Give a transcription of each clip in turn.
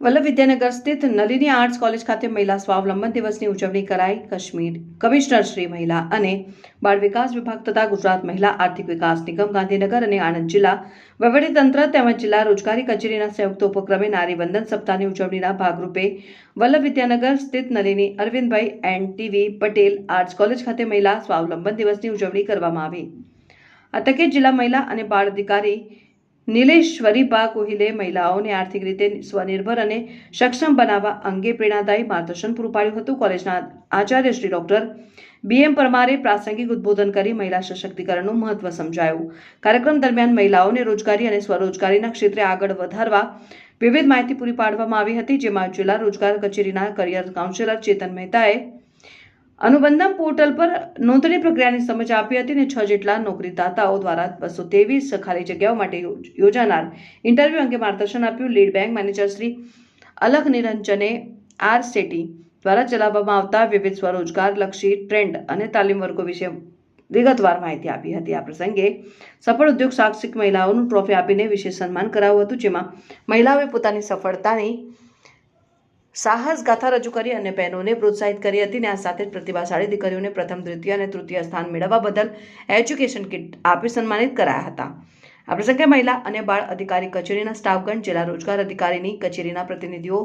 વલ્લભ વિદ્યાનગર સ્થિત Nalini arts college ખાતે મહિલા સ્વાવલંબન દિવસની ઉજવણી કરાઈ. કમિશનર શ્રી મહિલા અને બાળ વિકાસ વિભાગ તથા ગુજરાત મહિલા આર્થિક વિકાસ નિગમ ગાંધીનગર અને આણંદ જિલ્લા વહીવટીતંત્ર તેમજ જિલ્લા રોજગારી કચેરીના સંયુક્ત ઉપક્રમે નારી વંદન સપ્તાહની ઉજવણીના ભાગરૂપે વલ્લભ વિદ્યાનગર સ્થિત Nalini Arvindbhai and TV Patel arts college ખાતે મહિલા સ્વાવલંબન દિવસની ઉજવણી કરવામાં આવી. આ તકે જિલ્લા મહિલા અને બાળ અધિકારી નીલેશ્વરીબા ગોહિલે મહિલાઓને આર્થિક રીતે સ્વનિર્ભર અને સક્ષમ બનાવવા અંગે પ્રેરણાદાયી માર્ગદર્શન પૂરું પાડ્યું હતું. કોલેજના આચાર્ય શ્રી ડોક્ટર BM પરમારે પ્રાસંગિક ઉદ્બોધન કરી મહિલા સશક્તિકરણનું મહત્વ સમજાવ્યું. કાર્યક્રમ દરમિયાન મહિલાઓને રોજગારી અને સ્વરોજગારીના ક્ષેત્રે આગળ વધારવા વિવિધ માહિતી પૂરી પાડવામાં આવી હતી, જેમાં જિલ્લા રોજગાર કચેરીના કરિયર કાઉન્સિલર ચેતન મહેતાએ અનુબંધમ પોર્ટલ પર નોંધણી પ્રક્રિયાની સમજ આપી હતી અને 6 જેટલા નોકરીદાતાઓ દ્વારા 223 ખાલી જગ્યાઓ માટે યોજાનાર ઇન્ટરવ્યૂ અંગે માર્ગદર્શન આપ્યું. Lead bank manager Shri Alakh નિરંજને R સેટી દ્વારા ચલાવવામાં આવતા વિવિધ સ્વરોજગારલક્ષી ટ્રેન્ડ અને તાલીમ વર્ગો વિશે વિગતવાર માહિતી આપી હતી. આ પ્રસંગે સફળ ઉદ્યોગ સાહસિક મહિલાઓનું ટ્રોફી આપીને વિશેષ સન્માન કરાયું હતું, જેમાં મહિલાઓએ પોતાની સફળતાની સાહસ ગાથા રજૂ કરી અને બહેનોને પ્રોત્સાહિત કરી હતી. આ સાથે જ પ્રતિભાશાળી દીકરીઓને પ્રથમ, દ્વિતીય અને તૃતીય સ્થાન મેળવવા બદલ એજ્યુકેશન કિટ આપી સન્માનિત કરાયા હતા. આ પ્રસંગે મહિલા અને બાળ અધિકારી કચેરીના સ્ટાફગણ, જિલ્લા રોજગાર અધિકારીની કચેરીના પ્રતિનિધિઓ,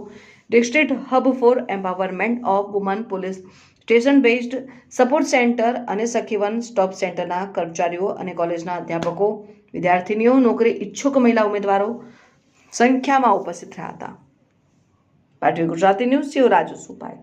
district hub four empowerment of woman, police station based support centre અને સખી વન સ્ટોપ સેન્ટરના કર્મચારીઓ અને કોલેજના અધ્યાપકો, વિદ્યાર્થીનીઓ, નોકરી ઈચ્છુક મહિલા ઉમેદવારો સંખ્યામાં ઉપસ્થિત રહ્યા હતા. પાટવી ગુજરાતી ન્યૂઝ, શિવરાજ સુપાઈ.